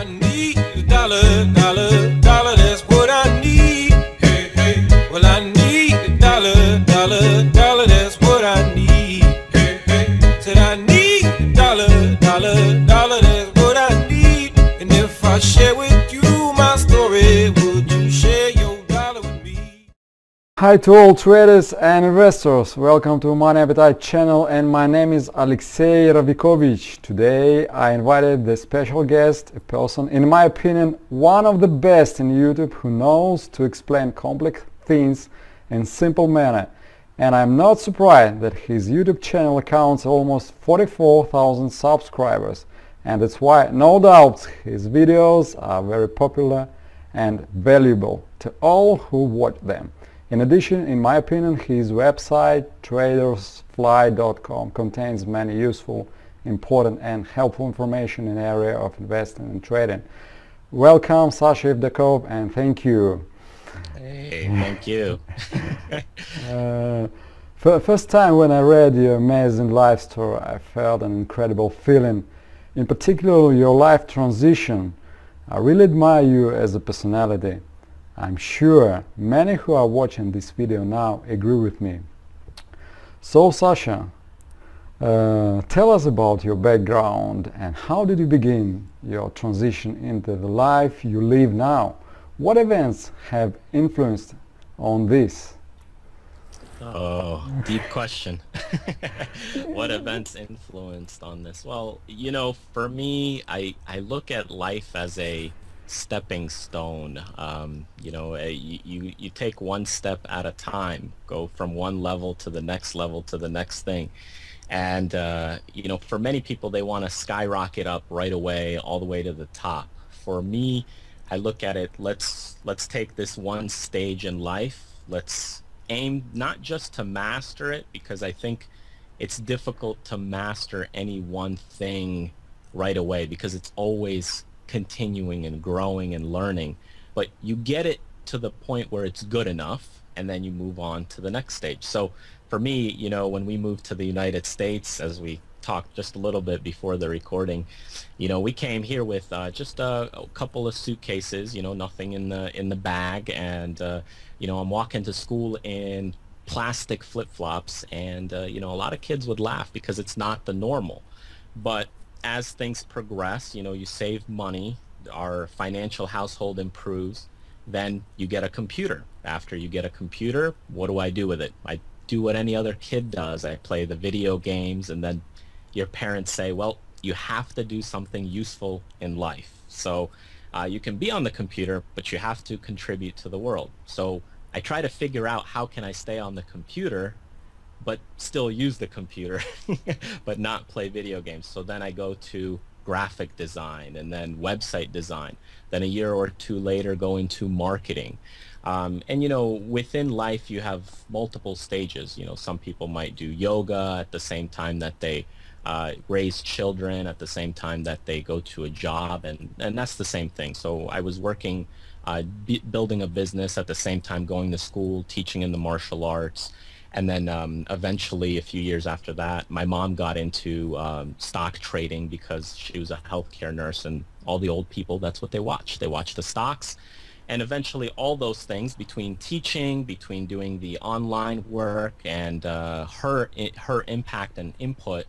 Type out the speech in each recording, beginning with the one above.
I need a dollar, dollar, dollar, that's what I need. Hey, hey. Well, I need a dollar, dollar, dollar, that's what I need. Hey, hey. Said I need a dollar, dollar, dollar, that's what I need. And if I share with you my story, would you share your dollar with me? Hi to all traders and investors, welcome to MoneyAppetite channel, and my name is SashaEvdakov. Today I invited the special guest, a person, in my opinion, one of the best in YouTube who knows to explain complex things in simple manner. And I'm not surprised that his YouTube channel counts almost 44,000 subscribers, and that's why, no doubt, his videos are very popular and valuable to all who watch them. In addition, in my opinion, his website tradersfly.com contains many useful, important and helpful information in the area of investing and trading. Welcome, SashaEvdakov, and thank you. Hey, thank you. First time when I read your amazing life story, I felt an incredible feeling. In particular, your life transition. I really admire you as a personality. I'm sure many who are watching this video now agree with me. So Sasha, tell us about your background and how did you begin your transition into the life you live now? What events have influenced on this? Oh, deep question. What events influenced on this? Well, you know, for me, I look at life as a stepping stone. You know, you take one step at a time, go from one level to the next level to the next thing. And you know, for many people, they want to skyrocket up right away, all the way to the top. For me, I look at it, let's take this one stage in life. Let's aim not just to master it, because I think it's difficult to master any one thing right away, because it's always continuing and growing and learning. But you get it to the point where it's good enough, and then you move on to the next stage. So for me, you know, when we moved to the United States, as we talked just a little bit before the recording, you know, we came here with just a couple of suitcases, you know, nothing in the bag, and you know, I'm walking to school in plastic flip-flops, and you know, a lot of kids would laugh because it's not the normal. But as things progress, you know, you save money, our financial household improves, then you get a computer. After you get a computer, what do I do with it? I do what any other kid does. I play the video games, and then your parents say, well, you have to do something useful in life. So you can be on the computer, but you have to contribute to the world. So I try to figure out how can I stay on the computer but still use the computer but not play video games. So then I go to graphic design, and then website design. Then a year or two later go into marketing. And you know, within life you have multiple stages. You know, some people might do yoga at the same time that they raise children, at the same time that they go to a job, and that's the same thing. So I was working, building a business at the same time going to school, teaching in the martial arts. And then eventually, a few years after that, my mom got into stock trading because she was a healthcare nurse, and all the old people, that's what they watch. They watch the stocks. And eventually all those things, between teaching, between doing the online work, and her impact and input,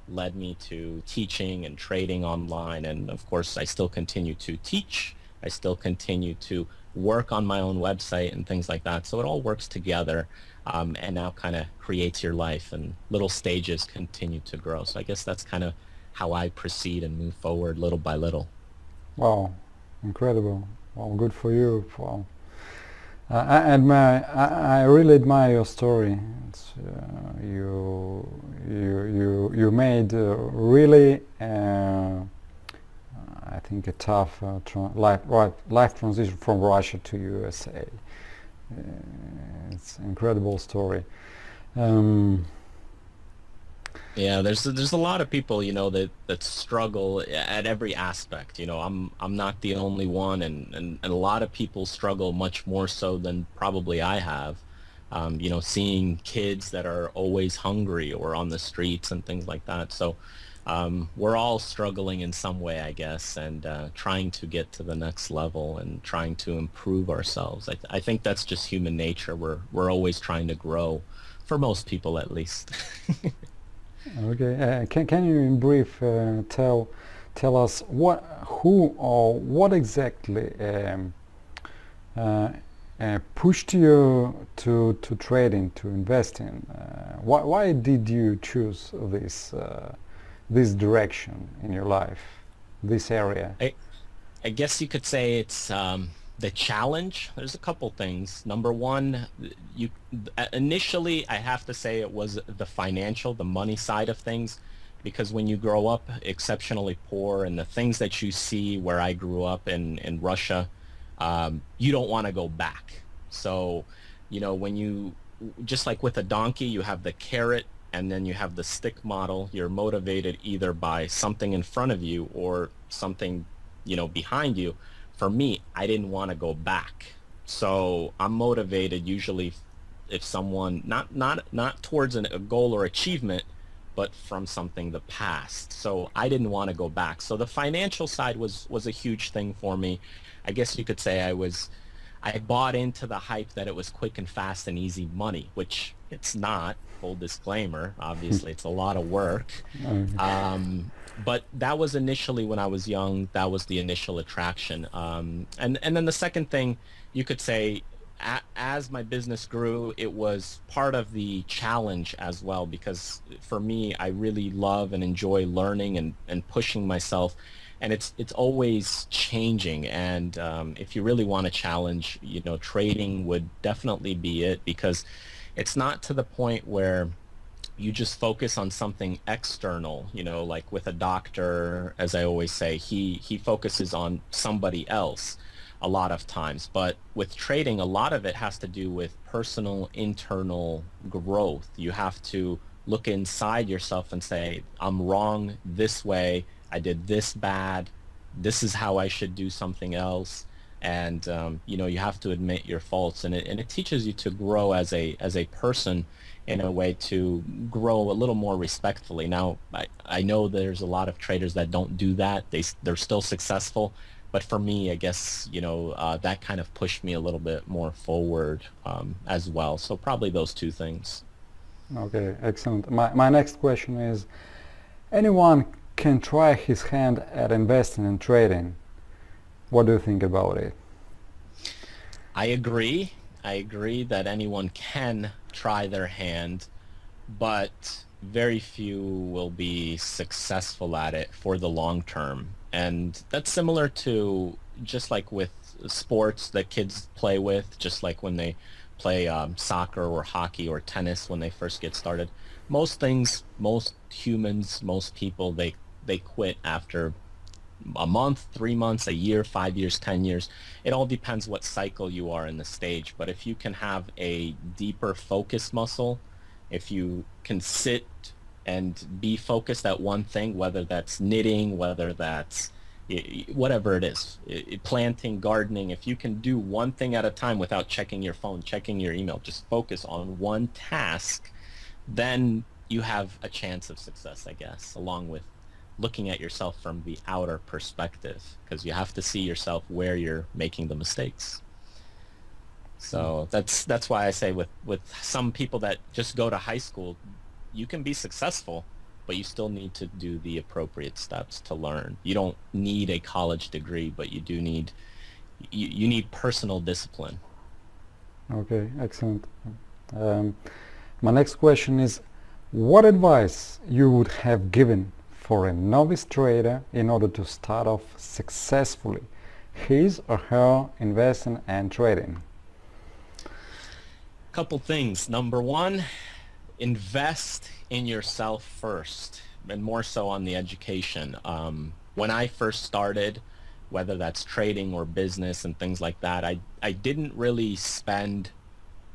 led me to teaching and trading online. And of course, I still continue to teach. I still continue to work on my own website and things like that. So it all works together, and now kind of creates your life, and little stages continue to grow. So I guess that's kind of how I proceed and move forward little by little. Wow, incredible. Well, good for you. Wow. I really admire your story. It's, you made really I think a tough life transition from Russia to USA. It's an incredible story. Yeah, there's a lot of people, you know, that struggle at every aspect. You know, I'm not the only one, and a lot of people struggle much more so than probably I have. You know, seeing kids that are always hungry or on the streets and things like that. So we're all struggling in some way, I guess, and trying to get to the next level and trying to improve ourselves. I think that's just human nature. We're always trying to grow, for most people at least. Okay. Can you in brief tell us who or what exactly pushed you to trading, to investing? Why did you choose this direction in your life, this area? I guess you could say it's the challenge. There's a couple things. Number one, initially I have to say it was the financial, the money side of things, because when you grow up exceptionally poor and the things that you see where I grew up in Russia, you don't want to go back. So, when you, just like with a donkey, you have the carrot and then you have the stick model. You're motivated either by something in front of you or something, behind you. For me, I didn't want to go back. So I'm motivated usually if someone, not towards a goal or achievement, but from something the past. So I didn't want to go back. So the financial side was a huge thing for me. I guess you could say I bought into the hype that it was quick and fast and easy money, which it's not. Full disclaimer, obviously it's a lot of work. But that was initially when I was young, that was the initial attraction. And then the second thing you could say, as my business grew, it was part of the challenge as well, because for me, I really love and enjoy learning and pushing myself. And it's always changing. And if you really want a challenge, trading would definitely be it, because it's not to the point where you just focus on something external, like with a doctor, as I always say, he focuses on somebody else a lot of times. But with trading, a lot of it has to do with personal, internal growth. You have to look inside yourself and say, I'm wrong this way. I did this bad. This is how I should do something else. And you have to admit your faults, and it teaches you to grow as a person in a way to grow a little more respectfully. Now, I know there's a lot of traders that don't do that. They're still successful, but for me, I guess that kind of pushed me a little bit more forward as well. So probably those two things. Okay, excellent. My next question is, anyone can try his hand at investing and trading. What do you think about it? I agree that anyone can try their hand, but very few will be successful at it for the long term. And that's similar to just like with sports that kids play with, just like when they play soccer or hockey or tennis when they first get started. Most things, most humans, most people, they quit after a month, 3 months, a year, 5 years, 10 years. It all depends what cycle you are in the stage. But if you can have a deeper focus muscle, if you can sit and be focused at one thing, whether that's knitting, whether that's whatever it is, planting, gardening, if you can do one thing at a time without checking your phone, checking your email, just focus on one task, then you have a chance of success, I guess, along with looking at yourself from the outer perspective, because you have to see yourself where you're making the mistakes. So that's why I say with some people that just go to high school, you can be successful, but you still need to do the appropriate steps to learn. You don't need a college degree, but you do need you need personal discipline. Okay, excellent. My next question is, what advice you would have given for a novice trader in order to start off successfully his or her investing and trading? Couple things. Number one, invest in yourself first, and more so on the education. When I first started, whether that's trading or business and things like that, I didn't really spend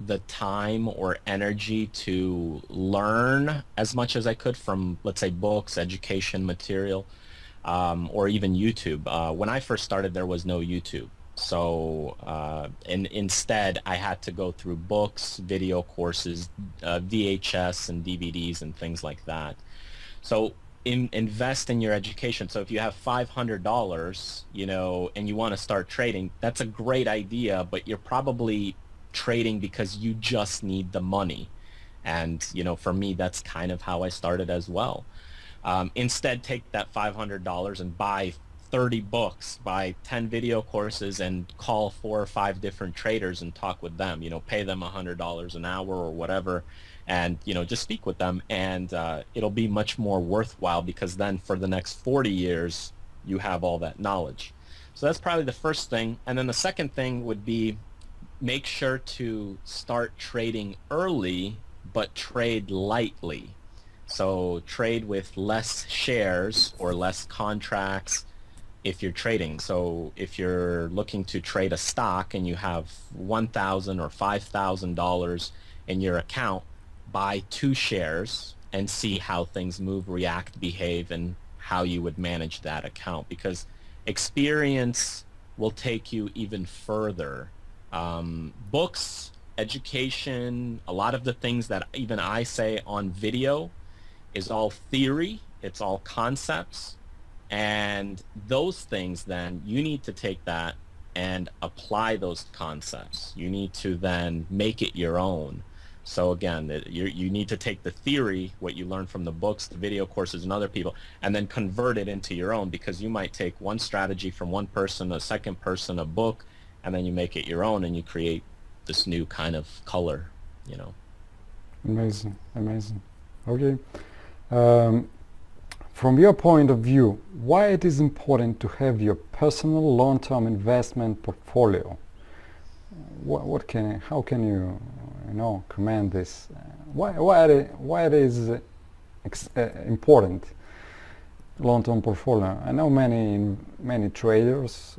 the time or energy to learn as much as I could from, let's say, books, education material, or even YouTube. When I first started, there was no YouTube. So instead, I had to go through books, video courses, VHS and DVDs and things like that. So invest in your education. So if you have $500, and you want to start trading, that's a great idea, but you're probably trading because you just need the money. And, for me, that's kind of how I started as well. Instead, take that $500 and buy 30 books, buy 10 video courses, and call 4 or 5 different traders and talk with them, pay them $100 an hour or whatever, and, just speak with them, and it'll be much more worthwhile, because then for the next 40 years, you have all that knowledge. So that's probably the first thing. And then the second thing would be, make sure to start trading early, but trade lightly. So trade with less shares or less contracts if you're trading. So if you're looking to trade a stock and you have $1,000 or $5,000 in your account, buy 2 shares and see how things move, react, behave, and how you would manage that account, because experience will take you even further. Books, education, a lot of the things that even I say on video is all theory, it's all concepts, and those things, then you need to take that and apply those concepts. You need to then make it your own. So again, you need to take the theory, what you learn from the books, the video courses, and other people, and then convert it into your own, because you might take one strategy from one person, a second person, a book, and then you make it your own, and you create this new kind of color, Amazing, amazing. Okay. From your point of view, why it is important to have your personal long-term investment portfolio? How can you, comment this? Why it is important, long-term portfolio? I know many traders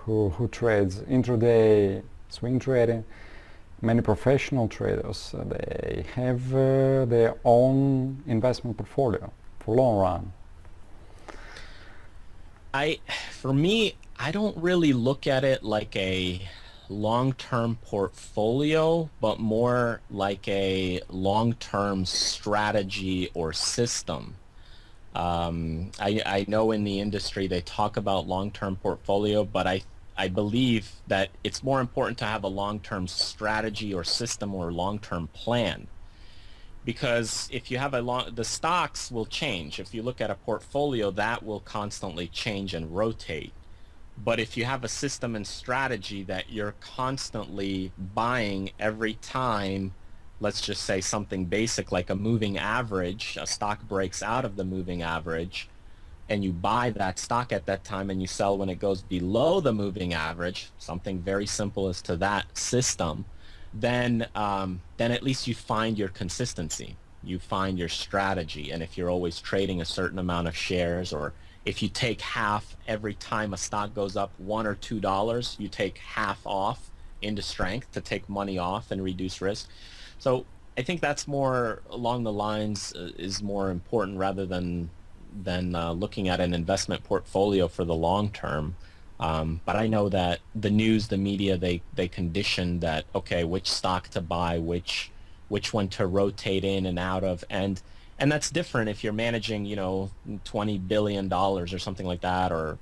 who trades intraday, swing trading. Many professional traders, they have their own investment portfolio for long run. For me, I don't really look at it like a long-term portfolio, but more like a long-term strategy or system. I know in the industry they talk about long-term portfolio, but I believe that it's more important to have a long-term strategy or system or long-term plan. Because if you have the stocks will change. If you look at a portfolio, that will constantly change and rotate. But if you have a system and strategy that you're constantly buying every time, let's just say something basic like a moving average, a stock breaks out of the moving average, and you buy that stock at that time and you sell when it goes below the moving average, something very simple as to that system, then at least you find your consistency. You find your strategy. And if you're always trading a certain amount of shares, or if you take half every time a stock goes up $1 or $2, you take half off into strength to take money off and reduce risk. So I think that's more along the lines is more important rather than looking at an investment portfolio for the long term. But I know that the news, the media, they condition that, okay, which stock to buy, which one to rotate in and out of, and that's different if you're managing, $20 billion or something like that, or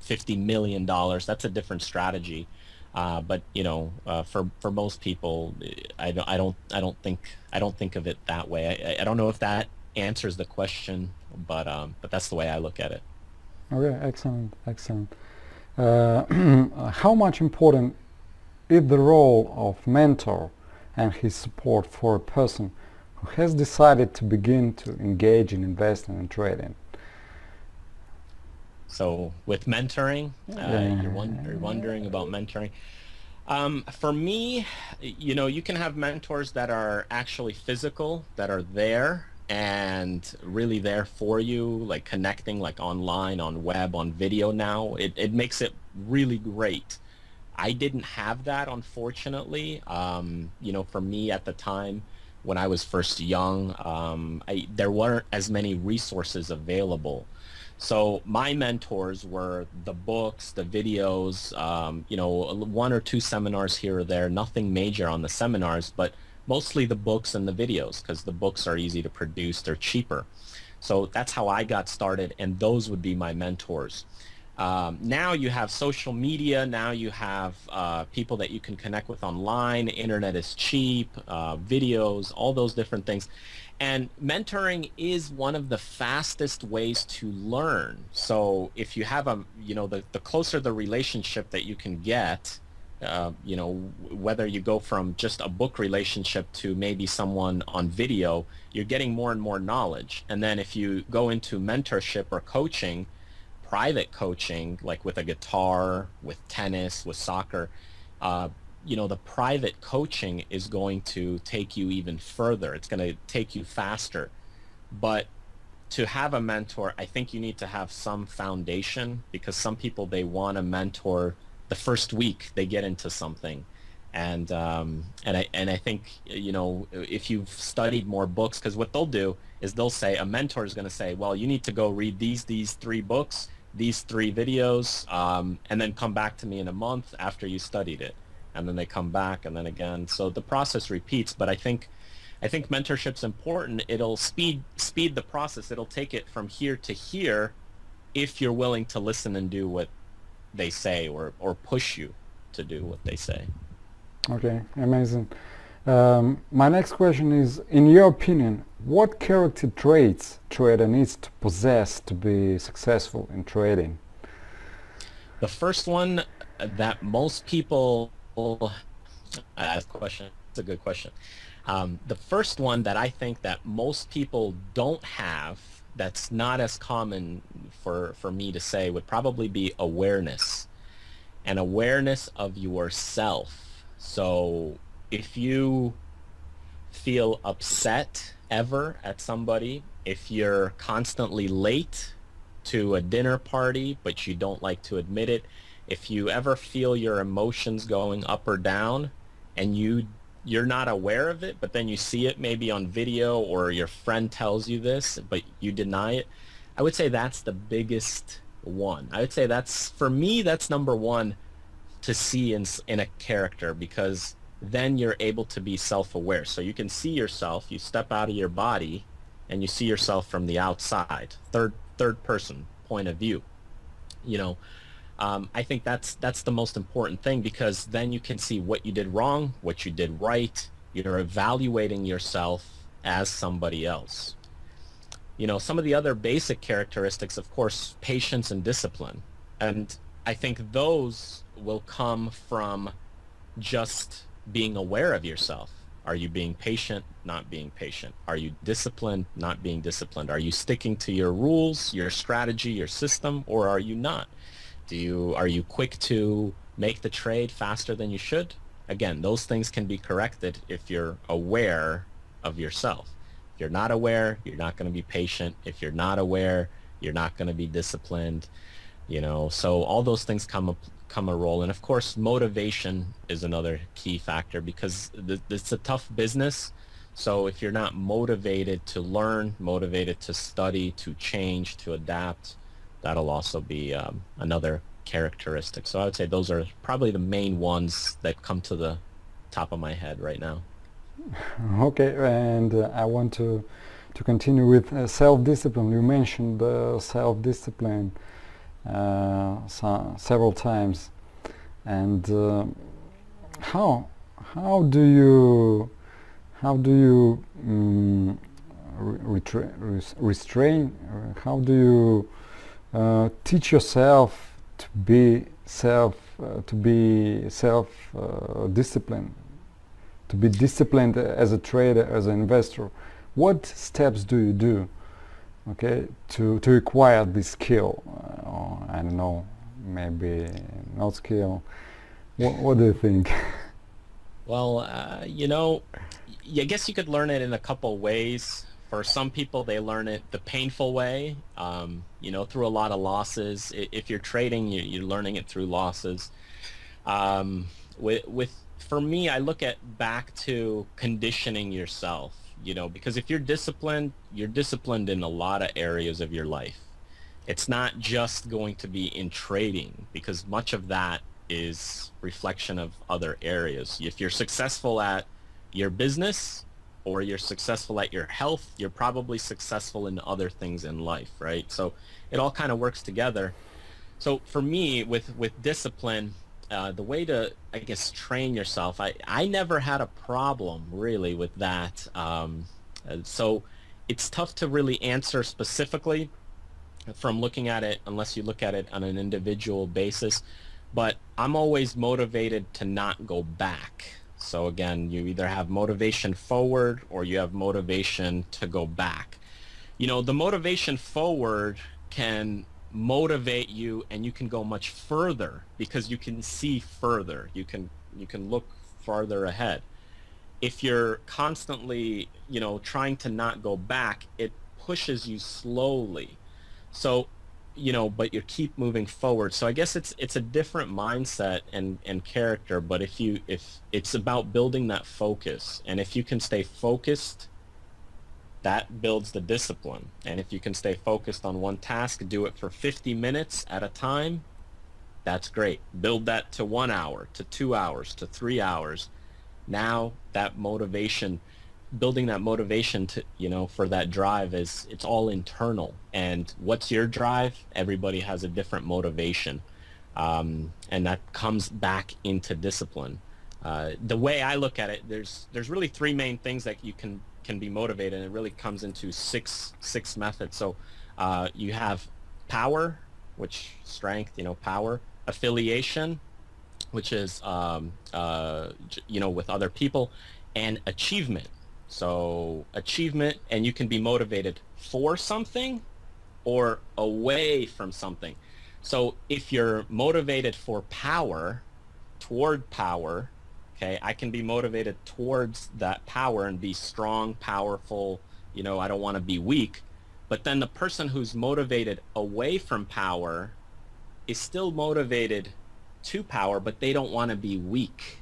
$50 million. That's a different strategy. But for most people, I don't think of it that way. I don't know if that answers the question, but that's the way I look at it. Okay, excellent. How much important is the role of mentor and his support for a person who has decided to begin to engage in investing and trading? So with mentoring, you're wondering about mentoring. For me, you can have mentors that are actually physical, that are there and really there for you, like connecting, like online, on web, on video now. It makes it really great. I didn't have that, unfortunately. For me at the time when I was first young, there weren't as many resources available. So my mentors were the books, the videos, 1 or 2 seminars here or there, nothing major on the seminars, but mostly the books and the videos, because the books are easy to produce, they're cheaper. So that's how I got started, and those would be my mentors. Now you have social media. Now you have people that you can connect with online. Internet is cheap, videos, all those different things. And mentoring is one of the fastest ways to learn. So if you have the closer the relationship that you can get, whether you go from just a book relationship to maybe someone on video, you're getting more and more knowledge. And then if you go into mentorship or coaching, private coaching, like with a guitar, with tennis, with soccer, the private coaching is going to take you even further. It's going to take you faster. But to have a mentor, I think you need to have some foundation, because some people, they want a mentor the first week they get into something. And I think, if you've studied more books, because what they'll do is they'll say, a mentor is going to say, well, you need to go read these 3 books, these 3 videos, and then come back to me in a month after you studied it. And then they come back, and then again. So the process repeats. But I think mentorship's important. It'll speed the process. It'll take it from here to here if you're willing to listen and do what they say, or push you to do what they say. Okay, amazing. My next question is, in your opinion, what character traits trader needs to possess to be successful in trading? The first one that most people ask question. It's a good question. The first one that I think that most people don't have, that's not as common for me to say, would probably be awareness. And awareness of yourself. So if you feel upset ever at somebody, if you're constantly late to a dinner party but you don't like to admit it, if you ever feel your emotions going up or down and you're not aware of it, but then you see it maybe on video, or your friend tells you this but you deny it, I would say that's the biggest one. I would say for me, that's number one to see in a character, because then you're able to be self-aware. So you can see yourself, you step out of your body and you see yourself from the outside, third person point of view. I think that's the most important thing, because then you can see what you did wrong, what you did right. You're evaluating yourself as somebody else. Some of the other basic characteristics, of course, patience and discipline. And I think those will come from just being aware of yourself. Are you being patient, not being patient? Are you disciplined, not being disciplined? Are you sticking to your rules, your strategy, your system, or are you not? Are you quick to make the trade faster than you should? Again, those things can be corrected if you're aware of yourself. If you're not aware, you're not going to be patient. If you're not aware, you're not going to be disciplined. So all those things come a role. And of course, motivation is another key factor, because it's a tough business. So if you're not motivated to learn, motivated to study, to change, to adapt, that'll also be another characteristic. So I would say those are probably the main ones that come to the top of my head right now. Okay, and I want to continue with self-discipline. You mentioned self-discipline several times, and how do you restrain? How do you teach yourself to be disciplined, to be disciplined as a trader, as an investor? What steps do you do, okay, to acquire this skill? I don't know, maybe not skill. What do you think? Well, I guess you could learn it in a couple ways. For some people, they learn it the painful way, through a lot of losses. If you're trading, you're learning it through losses. For me, I look back to conditioning yourself, because if you're disciplined in a lot of areas of your life. It's not just going to be in trading, because much of that is reflection of other areas. If you're successful at your business, or you're successful at your health, you're probably successful in other things in life, right? So it all kind of works together. So for me, with discipline, the way to, I guess, train yourself, I never had a problem really with that. So it's tough to really answer specifically from looking at it, unless you look at it on an individual basis. But I'm always motivated to not go back. So again, you either have motivation forward or you have motivation to go back. You know, the motivation forward can motivate you, and you can go much further because you can see further. You can look farther ahead. If you're constantly, you know, trying to not go back, it pushes you slowly. So, you know, but you keep moving forward. So I guess it's a different mindset and character, but if it's about building that focus, and if you can stay focused, that builds the discipline. And if you can stay focused on one task, do it for 50 minutes at a time, that's great. Build that to 1 hour, to 2 hours, to 3 hours. Now that motivation, building that motivation to, you know, for that drive it's all internal. And what's your drive? Everybody has a different motivation. And that comes back into discipline. The way I look at it, there's really three main things that you can be motivated, and it really comes into six methods. So you have power, which strength, you know, power, affiliation, which is you know, with other people, and achievement. So achievement, and you can be motivated for something or away from something. So if you're motivated for power, toward power, okay, I can be motivated towards that power and be strong, powerful, you know, I don't want to be weak. But then the person who's motivated away from power is still motivated to power, but they don't want to be weak.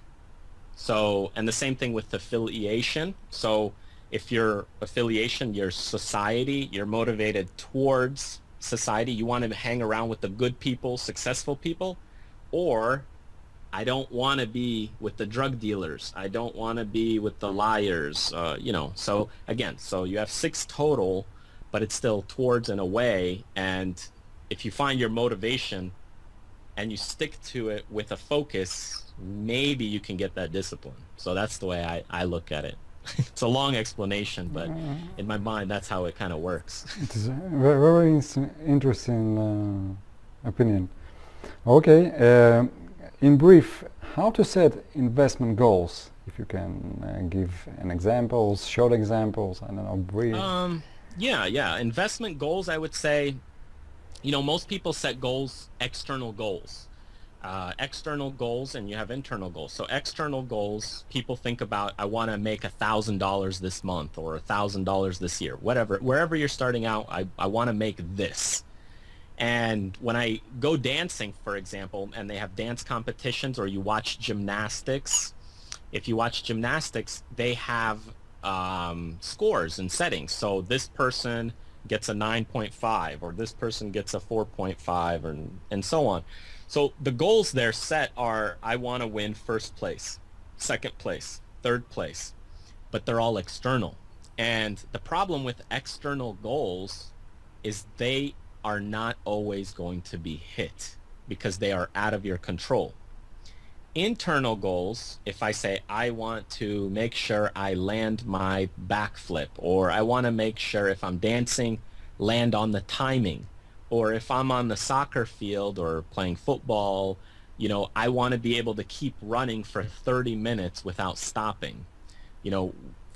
So, and the same thing with affiliation. So if your affiliation, your society, you're motivated towards society, you want to hang around with the good people, successful people, or I don't want to be with the drug dealers. I don't want to be with the liars, you know. So again, so you have 6 total, but it's still towards and away. And if you find your motivation and you stick to it with a focus, maybe you can get that discipline. So that's the way I look at it. It's a long explanation, but in my mind, that's how it kind of works. It's a very interesting opinion. Okay. In brief, how to set investment goals? If you can give an examples, short examples, I don't know, brief. Yeah. Investment goals, I would say, you know, most people set goals, external goals. External goals, and you have internal goals. So external goals, people think about, I want to make $1,000 this month or $1,000 this year, whatever, wherever you're starting out, I want to make this. And when I go dancing, for example, and they have dance competitions, or you watch gymnastics, if you watch gymnastics, they have scores and settings. So this person gets a 9.5, or this person gets a 4.5, and so on. So the goals there set are, I want to win first place, second place, third place, but they're all external. And the problem with external goals is they are not always going to be hit because they are out of your control. Internal goals, if I say I want to make sure I land my backflip, or I want to make sure if I'm dancing, land on the timing, or if I'm on the soccer field or playing football, you know, I want to be able to keep running for 30 minutes without stopping. You know,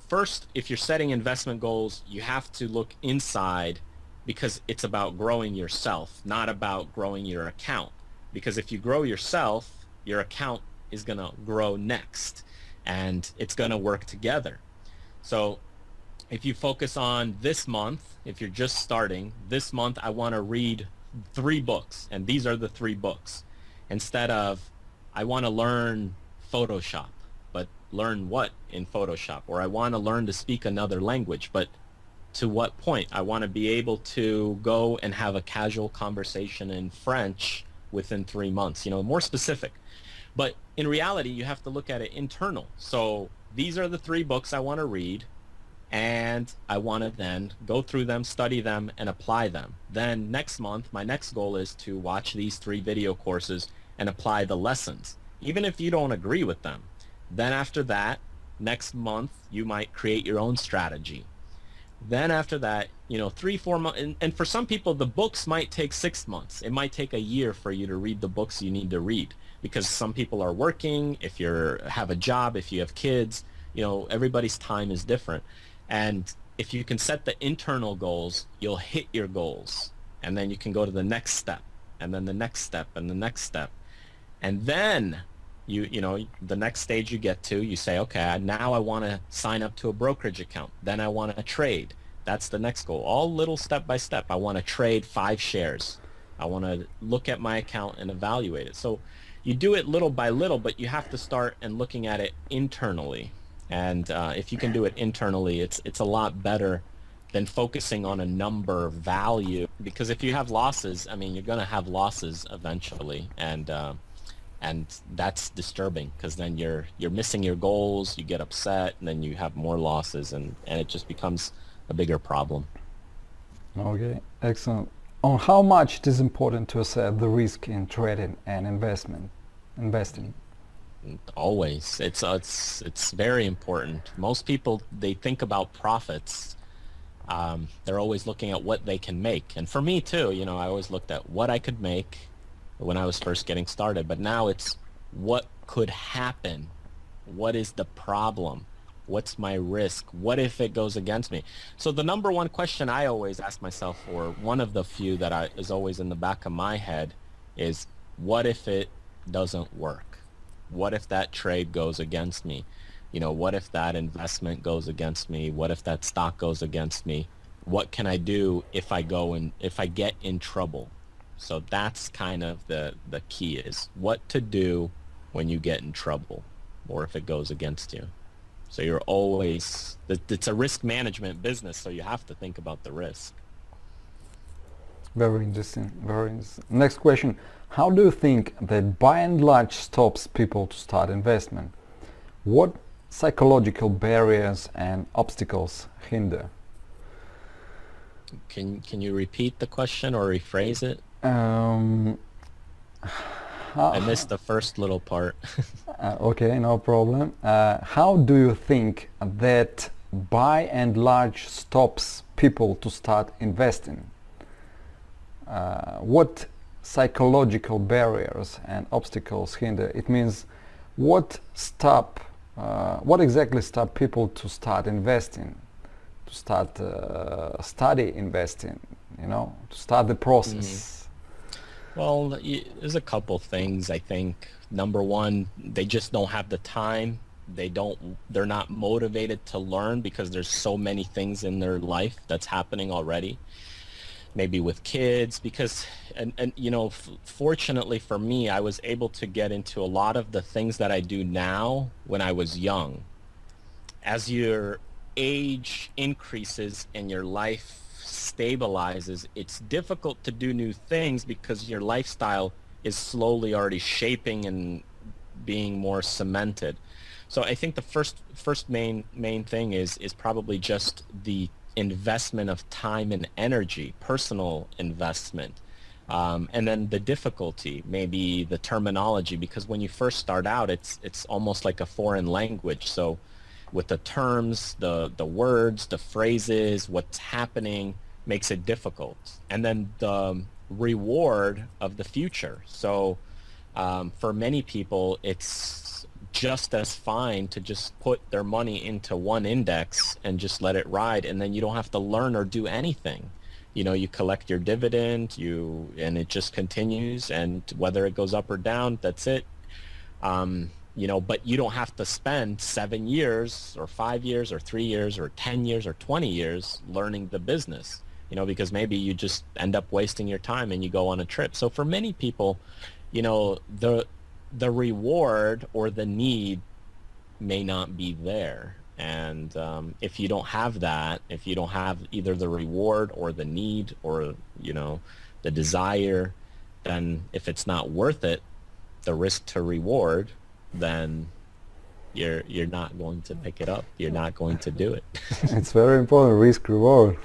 first, if you're setting investment goals, you have to look inside, because it's about growing yourself, not about growing your account. Because if you grow yourself, your account is going to grow next, and it's going to work together. So if you focus on this month, if you're just starting, this month I want to read 3 books, and these are the 3 books. Instead of, I want to learn Photoshop, but learn what in Photoshop? Or I want to learn to speak another language, but to what point? I want to be able to go and have a casual conversation in French within 3 months, you know, more specific. But in reality, you have to look at it internal. So these are the 3 books I want to read. and I want to then go through them, study them, and apply them. Then next month, my next goal is to watch these 3 video courses and apply the lessons, even if you don't agree with them. Then after that, next month, you might create your own strategy. Then after that, 3-4 months, and for some people, the books might take 6 months. It might take a year for you to read the books you need to read, because some people are working, if you have a job, if you have kids, everybody's time is different. And if you can set the internal goals, you'll hit your goals. And then you can go to the next step, and then the next step, and the next step. And then the next stage you get to, you say, okay, now I want to sign up to a brokerage account. Then I want to trade. That's the next goal. All little step by step. I want to trade 5 shares. I want to look at my account and evaluate it. So you do it little by little, but you have to start and looking at it internally. And if you can do it internally, it's a lot better than focusing on a number value. Because if you have losses, you're going to have losses eventually. And that's disturbing, because then you're missing your goals, you get upset, and then you have more losses, and it just becomes a bigger problem. Okay, excellent. On how much it is important to assess the risk in trading and investing? Always. It's very important. Most people, they think about profits. They're always looking at what they can make. And for me too, I always looked at what I could make when I was first getting started. But now it's what could happen? What is the problem? What's my risk? What if it goes against me? So the number one question I always ask myself, or one of the few that is always in the back of my head, is what if it doesn't work? What if that trade goes against me? What if that investment goes against me? What if that stock goes against me? What can I do if I get in trouble? So that's kind of the key, is what to do when you get in trouble, or if it goes against you. So you're always, it's a risk management business, so you have to think about the risk. Very interesting, very interesting. Next question. How do you think that by and large stops people to start investment? What psychological barriers and obstacles hinder? Can you repeat the question or rephrase it? I missed the first little part. Okay, no problem. How do you think that by and large stops people to start investing? What psychological barriers and obstacles hinder? It means what exactly stop people to start investing, to start study investing, to start the process? Well, there's a couple things, I think. Number one, they just don't have the time. They're not motivated to learn because there's so many things in their life that's happening already. Maybe with kids, because, fortunately for me, I was able to get into a lot of the things that I do now when I was young. As your age increases and your life stabilizes, it's difficult to do new things because your lifestyle is slowly already shaping and being more cemented. So I think the first main thing is probably just the investment of time and energy, personal investment, and then the difficulty, maybe the terminology, because when you first start out, it's almost like a foreign language. So with the terms, the words, the phrases, what's happening makes it difficult. And then the reward of the future. So for many people, it's just as fine to just put their money into one index and just let it ride, and then you don't have to learn or do anything. You collect your dividend, and it just continues, and whether it goes up or down, that's it. But you don't have to spend 7 years or 5 years or 3 years or 10 years or 20 years learning the business, because maybe you just end up wasting your time and you go on a trip. So for many people, the reward or the need may not be there. And if you don't have that, if you don't have either the reward or the need or, the desire, then if it's not worth it, the risk to reward, then you're not going to pick it up. You're not going to do it. It's very important, risk reward.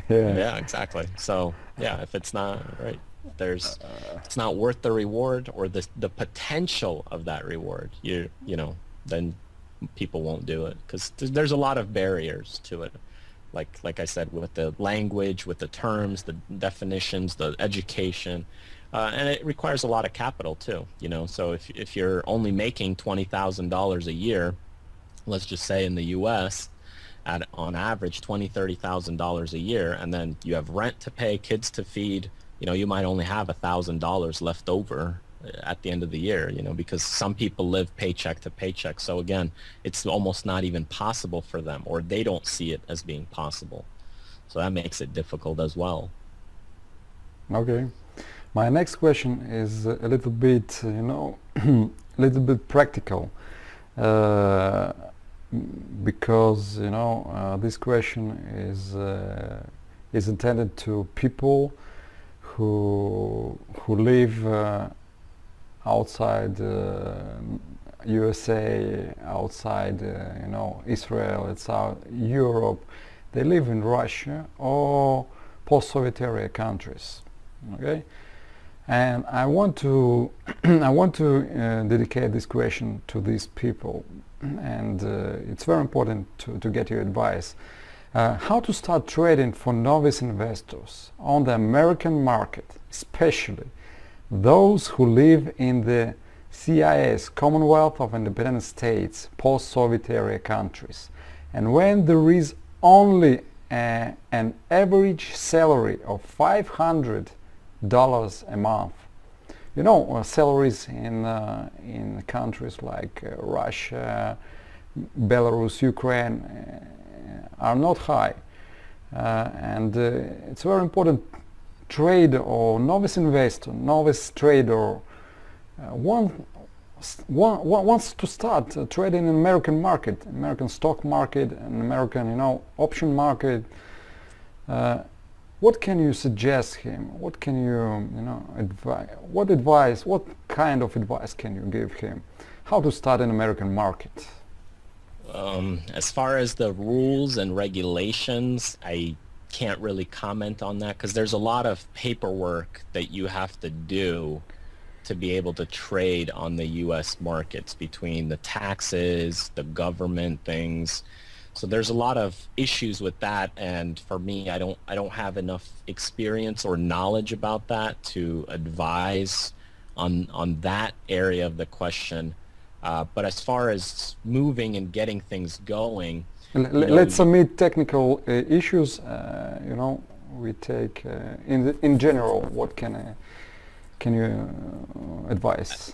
Yeah. Yeah, exactly. So yeah, if it's not right, it's not worth the reward or the potential of that reward. Then people won't do it because there's a lot of barriers to it. Like I said, with the language, with the terms, the definitions, the education, and it requires a lot of capital too. So if you're only making $20,000 a year, let's just say in the U.S. on average $30,000 a year, and then you have rent to pay, kids to feed, you might only have $1,000 left over at the end of the year, because some people live paycheck to paycheck. So again, it's almost not even possible for them, or they don't see it as being possible. So that makes it difficult as well. Okay. My next question is a little bit, a little bit practical, because this question is intended to people who live outside USA, outside Israel, outside Europe. They live in Russia or post-Soviet area countries. Okay, and I want to dedicate this question to these people, and it's very important to get your advice. How to start trading for novice investors on the American market, especially those who live in the CIS, Commonwealth of Independent States, post-Soviet area countries, and when there is only an average salary of $500 a month. Salaries in countries like Russia, Belarus, Ukraine are not high, and it's very important. Trader or novice investor, novice trader wants to start trading in American market, American stock market, and American option market. What can you suggest him? What can you advise? What kind of advice can you give him? How to start an American market? As far as the rules and regulations, I can't really comment on that because there's a lot of paperwork that you have to do to be able to trade on the U.S. markets, between the taxes, the government things. So there's a lot of issues with that, and for me, I don't have enough experience or knowledge about that to advise on that area of the question. But as far as moving and getting things going, let's omit technical issues. We take in general. What can you advise?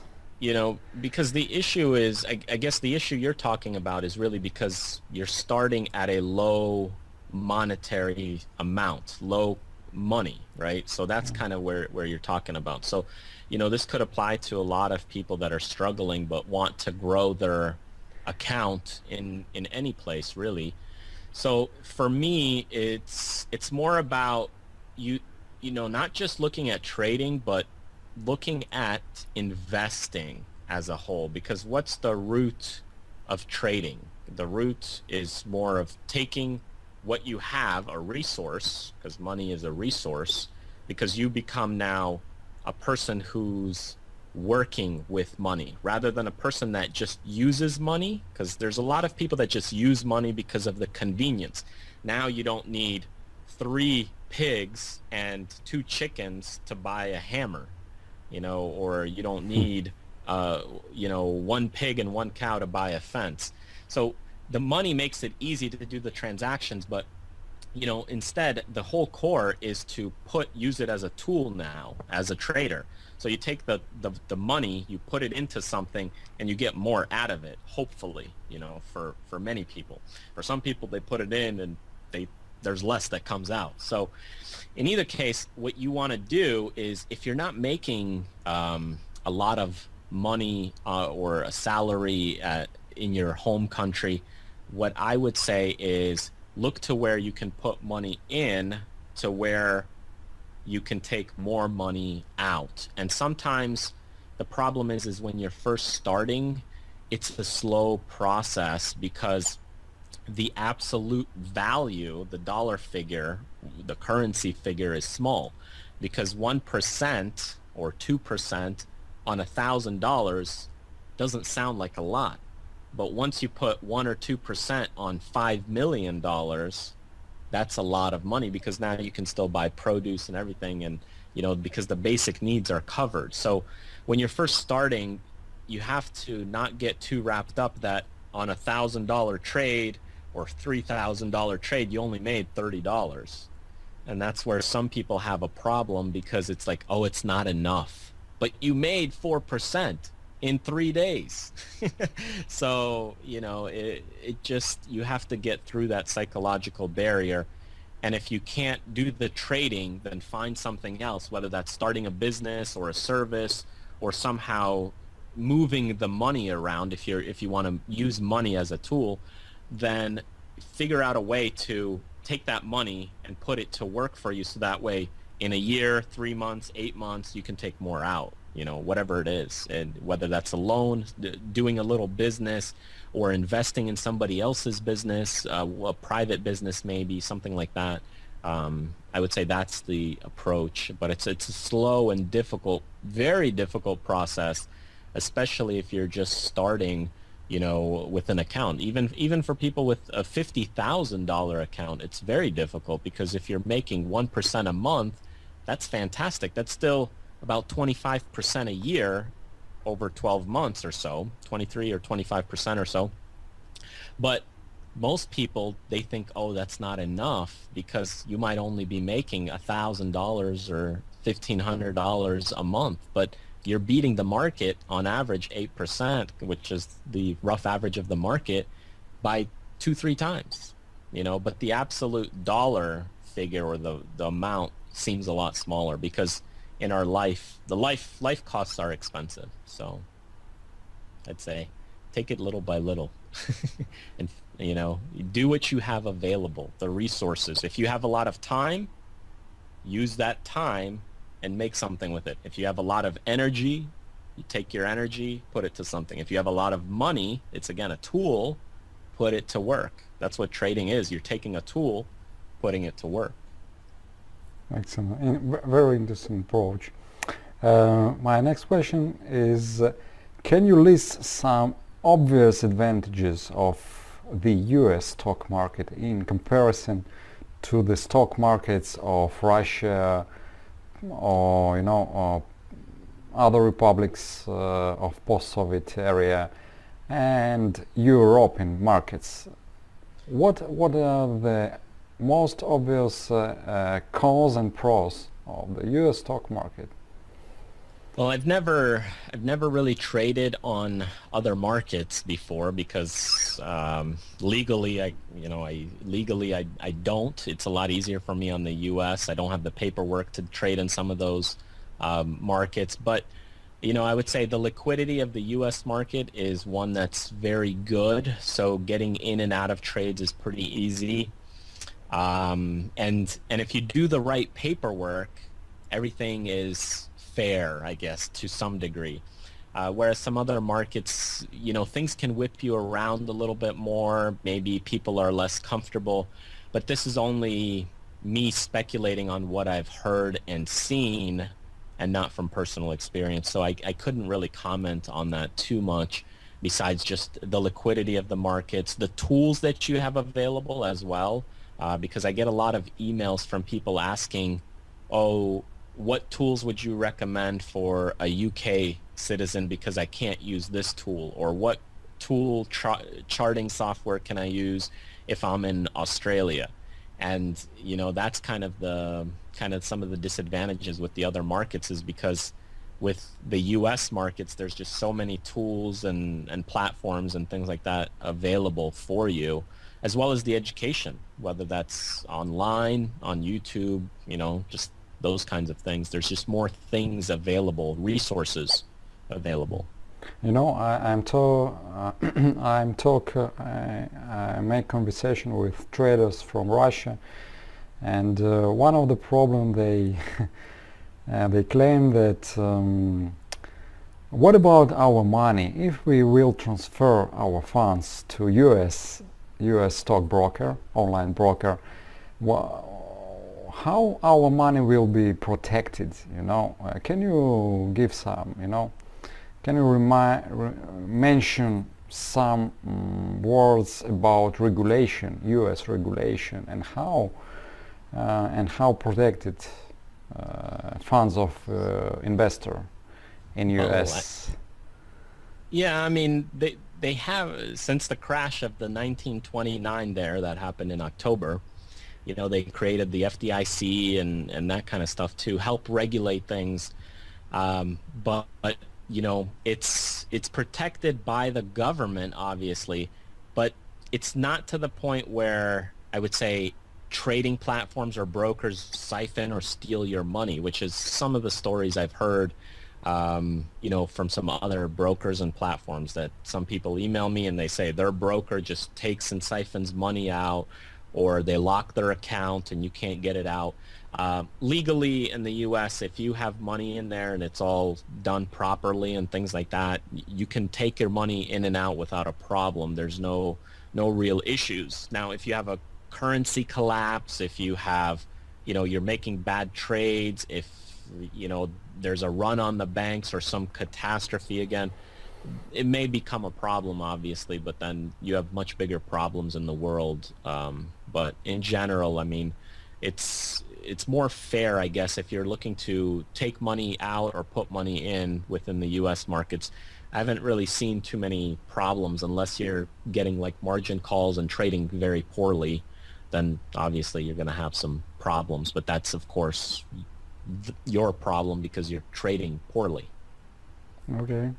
Because the issue is, I guess the issue you're talking about is really because you're starting at a low monetary amount, low money, right? So that's kind of where you're talking about. So, this could apply to a lot of people that are struggling but want to grow their account in any place, really. So for me, it's more about not just looking at trading, but looking at investing as a whole, because what's the root of trading? The root is more of taking what you have, a resource, because money is a resource, because you become now a person who's working with money rather than a person that just uses money, because there's a lot of people that just use money because of the convenience. Now you don't need 3 pigs and 2 chickens to buy a hammer, or you don't need 1 pig and 1 cow to buy a fence. So the money makes it easy to do the transactions, but instead the whole core is to use it as a tool now as a trader. So you take the money, you put it into something, and you get more out of it, hopefully, for many people. For some people, they put it in and there's less that comes out. So in either case, what you want to do is, if you're not making a lot of money or a salary in your home country, what I would say is look to where you can put money in to where you can take more money out. And sometimes the problem is when you're first starting, it's a slow process because the absolute value, the dollar figure, the currency figure is small, because 1% or 2% on $1,000 doesn't sound like a lot. But once you put 1 or 2% on $5 million, that's a lot of money, because now you can still buy produce and everything, and because the basic needs are covered. So when you're first starting, you have to not get too wrapped up that on $1,000 trade or $3,000 trade, you only made $30. And that's where some people have a problem, because it's like, oh, it's not enough. But you made 4% in 3 days. So, it just, you have to get through that psychological barrier. And if you can't do the trading, then find something else, whether that's starting a business or a service, or somehow moving the money around. If you want to use money as a tool, then figure out a way to take that money and put it to work for you, so that way in a year, 3 months, 8 months, you can take more out, whatever it is. And whether that's a loan, doing a little business, or investing in somebody else's business, a private business maybe, something like that. I would say that's the approach, but it's a slow and difficult, very difficult process, especially if you're just starting, with an account. Even for people with a $50,000 account, it's very difficult, because if you're making 1% a month, that's fantastic. That's still about 25% a year over 12 months or so, 23 or 25% or so. But most people, they think, oh, that's not enough, because you might only be making $1,000 or $1,500 a month, but you're beating the market on average 8%, which is the rough average of the market, by 2-3 times. But the absolute dollar figure, or the amount, seems a lot smaller, because in our life, the life costs are expensive. So I'd say take it little by little. And do what you have available, the resources. If you have a lot of time, use that time and make something with it. If you have a lot of energy, you take your energy, put it to something. If you have a lot of money, it's again a tool, put it to work. That's what trading is. You're taking a tool, putting it to work. Excellent. Very interesting approach. My next question is, can you list some obvious advantages of the US stock market in comparison to the stock markets of Russia, or or other republics of post-Soviet area, and European markets? What are the most obvious cons and pros of the US stock market? Well, I've never really traded on other markets before, because legally I don't. It's a lot easier for me on the US. I don't have the paperwork to trade in some of those markets. But I would say the liquidity of the US market is one that's very good. So getting in and out of trades is pretty easy. And if you do the right paperwork, everything is fair, I guess, to some degree. Whereas some other markets, things can whip you around a little bit more. Maybe people are less comfortable. But this is only me speculating on what I've heard and seen, and not from personal experience. So I couldn't really comment on that too much, besides just the liquidity of the markets, the tools that you have available as well. Because I get a lot of emails from people asking, oh, what tools would you recommend for a UK citizen, because I can't use this tool, or what tool charting software can I use if I'm in Australia? And that's kind of some of the disadvantages with the other markets, is because with the US markets, there's just so many tools and platforms and things like that available for you, as well as the education, whether that's online, on YouTube, just those kinds of things. There's just more things available, resources available. I make conversation with traders from Russia, and one of the problem they claim that What about our money? If we will transfer our funds to US stockbroker, online broker, how our money will be protected? Can you give some? Can you mention some words about regulation, US regulation, and how protected funds of investor in US? Yeah, I mean, they have, since the crash of the 1929 there that happened in October, they created the FDIC and that kind of stuff to help regulate things. But it's protected by the government, obviously, but it's not to the point where I would say trading platforms or brokers siphon or steal your money, which is some of the stories I've heard, from some other brokers and platforms, that some people email me and they say their broker just takes and siphons money out, or they lock their account and you can't get it out. Legally in the US, if you have money in there and it's all done properly and things like that, you can take your money in and out without a problem. There's no real issues. Now, if you have a currency collapse, if you have, you're making bad trades, if, there's a run on the banks or some catastrophe again, it may become a problem, obviously, but then you have much bigger problems in the world. But in general, I mean, it's more fair, I guess, if you're looking to take money out or put money in within the U.S. markets. I haven't really seen too many problems unless you're getting like margin calls and trading very poorly. Then obviously you're going to have some problems. But that's, of course, your problem because you're trading poorly. Okay.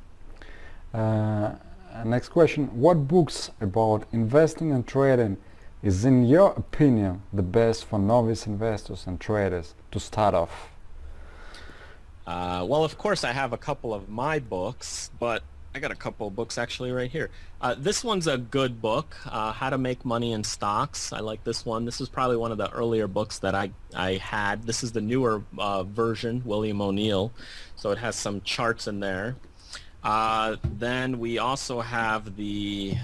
Next question. What books about investing and trading is, in your opinion, the best for novice investors and traders to start off? Well, of course, I have a couple of my books, but I got a couple of books actually right here. This one's a good book, How to Make Money in Stocks. I like this one. This is probably one of the earlier books that I had. This is the newer version, William O'Neill, so it has some charts in there. Then we also have the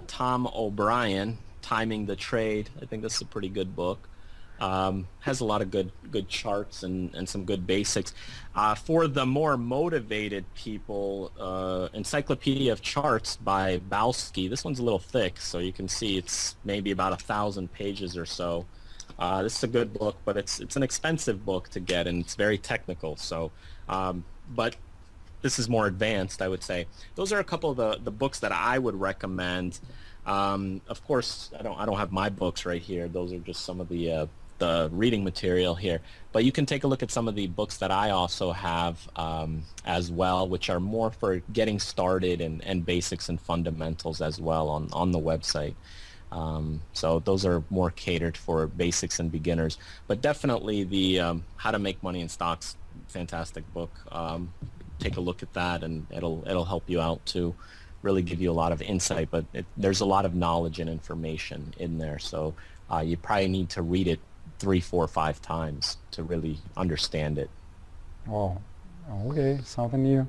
Tom O'Brien, Timing the Trade. I think this is a pretty good book. Has a lot of good charts and some good basics. For the more motivated people, Encyclopedia of Charts by Bowski. This one's a little thick, so you can see it's maybe about 1,000 pages or so. This is a good book, but it's an expensive book to get, and it's very technical. So, but this is more advanced, I would say. Those are a couple of the books that I would recommend. Of course, I don't have my books right here. Those are just some of the reading material here. But you can take a look at some of the books that I also have as well, which are more for getting started and basics and fundamentals as well on the website. So those are more catered for basics and beginners. But definitely the How to Make Money in Stocks, fantastic book. Take a look at that, and it'll help you out to really give you a lot of insight. But there's a lot of knowledge and information in there, so you probably need to read it 3, 4, 5 times to really understand it. Oh, okay, something new.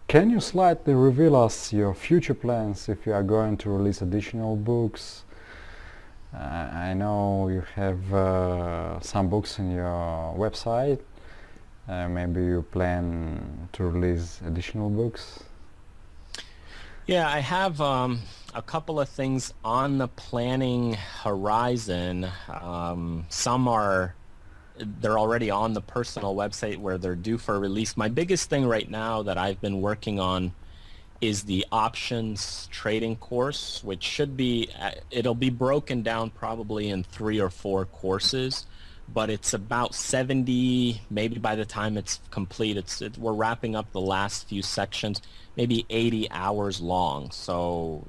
Can you slightly reveal us your future plans if you are going to release additional books? I know you have some books on your website. Maybe you plan to release additional books? Yeah, I have a couple of things on the planning horizon. Some they're already on the personal website where they're due for release. My biggest thing right now that I've been working on is the options trading course, which should be, it'll be broken down probably in 3 or 4 courses. But it's about 70, maybe by the time it's complete, we're wrapping up the last few sections, maybe 80 hours long. So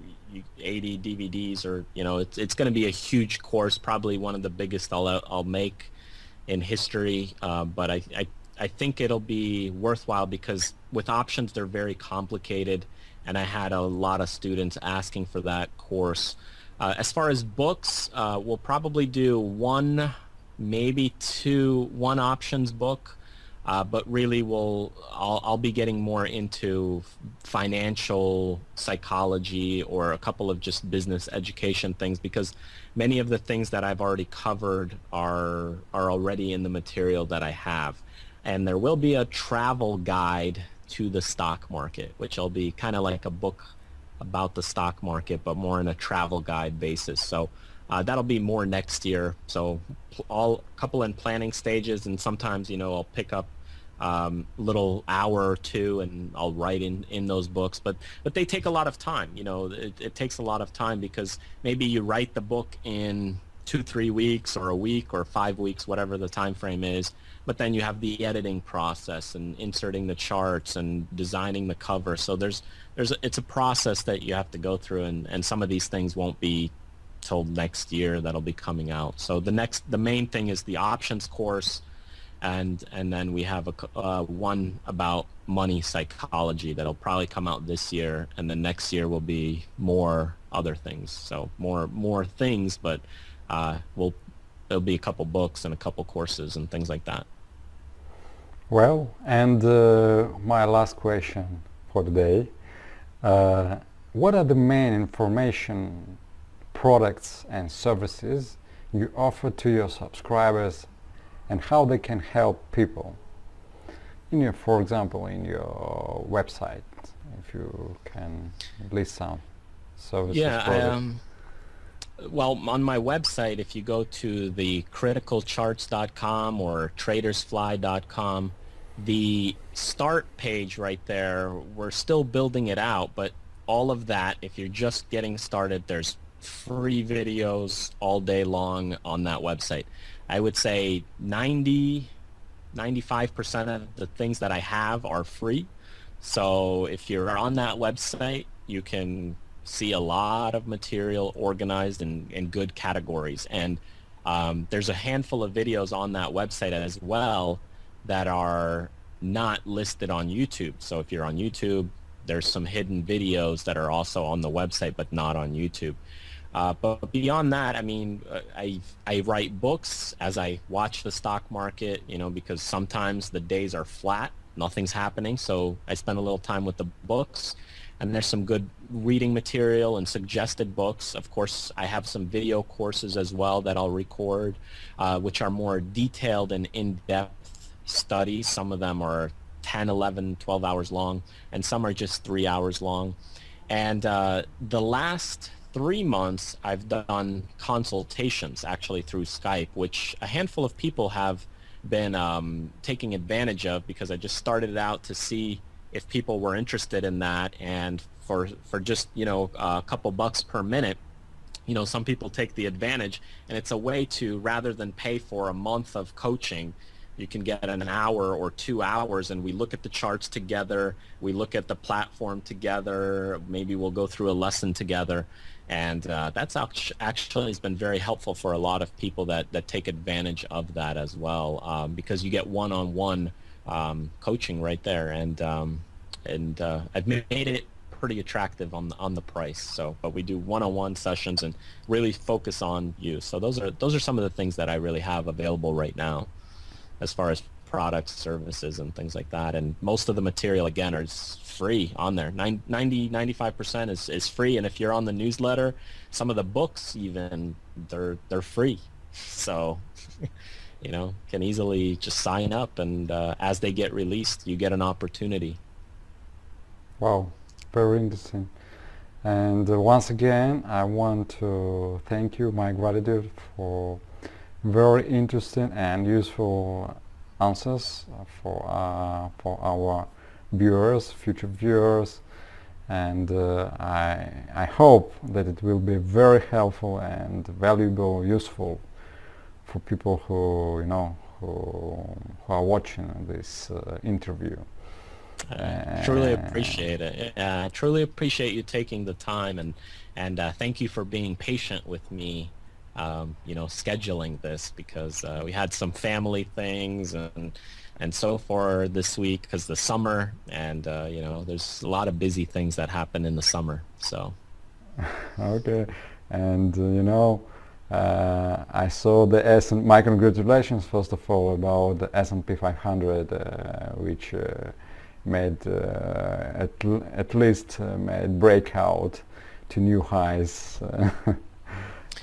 80 DVDs, or it's going to be a huge course, probably one of the biggest I'll make in history. But I think it'll be worthwhile because with options they're very complicated, and I had a lot of students asking for that course. As far as books, we'll probably do one options book But really I'll be getting more into financial psychology or a couple of just business education things, because many of the things that I've already covered are already in the material that I have. And there will be a travel guide to the stock market, which will be kind of like a book about the stock market, but more in a travel guide basis. So that'll be more next year. So all couple in planning stages, and sometimes, I'll pick up little hour or two and I'll write in those books, but they take a lot of time. It takes a lot of time, because maybe you write the book in 2-3 weeks or a week or 5 weeks, whatever the time frame is, but then you have the editing process and inserting the charts and designing the cover. So it's a process that you have to go through, and some of these things won't be till next year that'll be coming out. So the main thing is the options course, and then we have one about money psychology that'll probably come out this year, and then next year will be more other things. So more things, but there'll be a couple books and a couple courses and things like that. Well, and my last question for today, what are the main information, products and services you offer to your subscribers, and how they can help people for example, in your website, if you can list some services? Yeah, well, on my website, if you go to the criticalcharts.com or tradersfly.com, the start page right there, we're still building it out, but all of that, if you're just getting started, there's free videos all day long on that website. I would say 95% of the things that I have are free. So if you're on that website, you can see a lot of material organized in good categories. And there's a handful of videos on that website as well that are not listed on YouTube. So if you're on YouTube, there's some hidden videos that are also on the website but not on YouTube. But beyond that, I mean, I write books as I watch the stock market, because sometimes the days are flat, nothing's happening. So I spend a little time with the books, and there's some good reading material and suggested books. Of course, I have some video courses as well that I'll record, which are more detailed and in-depth studies. Some of them are 10, 11, 12 hours long, and some are just 3 hours long. And the last 3 months, I've done consultations actually through Skype, which a handful of people have been taking advantage of, because I just started it out to see if people were interested in that. And for just, a couple bucks per minute, some people take the advantage, and it's a way to, rather than pay for a month of coaching, you can get an hour or 2 hours, and we look at the charts together, we look at the platform together, maybe we'll go through a lesson together. And that's actually has been very helpful for a lot of people that take advantage of that as well, because you get one-on-one coaching right there, and I've made it pretty attractive on the price. So, but we do one-on-one sessions and really focus on you. So those are some of the things that I really have available right now, as far as products, services, and things like that. And most of the material, again, is free on there. 95% is free. And if you're on the newsletter, some of the books even, they're free. So, can easily just sign up, and as they get released, you get an opportunity. Wow, very interesting. And once again, I want to thank you, my gratitude for very interesting and useful answers for our viewers, future viewers, and I hope that it will be very helpful and valuable, useful for people who who are watching this interview. Truly appreciate it. I truly appreciate you taking the time, and thank you for being patient with me. Scheduling this, because we had some family things and so forth this week, because the summer, and there's a lot of busy things that happen in the summer. So okay, and I saw the my congratulations first of all about the S&P 500, which made at least made breakout to new highs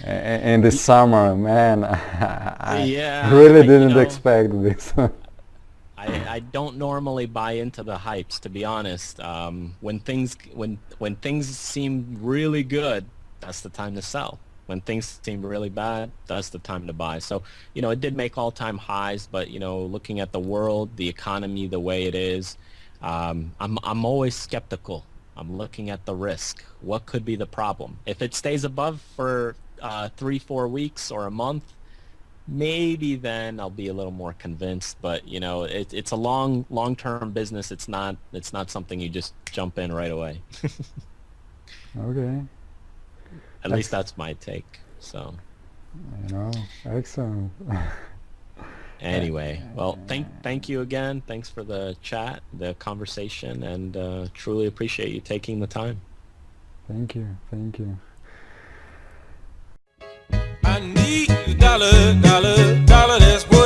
in the summer. Man, I really didn't expect this. I don't normally buy into the hypes, to be honest. When things seem really good, that's the time to sell. When things seem really bad, that's the time to buy. So, it did make all-time highs, but, looking at the world, the economy, the way it is, I'm always skeptical. I'm looking at the risk. What could be the problem? If it stays above for 3-4 weeks or a month, maybe then I'll be a little more convinced. But it's a long-term business. It's not something you just jump in right away. Okay. At least that's my take. So. Excellent. Anyway, well, thank you again. Thanks for the chat, the conversation, and truly appreciate you taking the time. Thank you. I need a dollar, that's what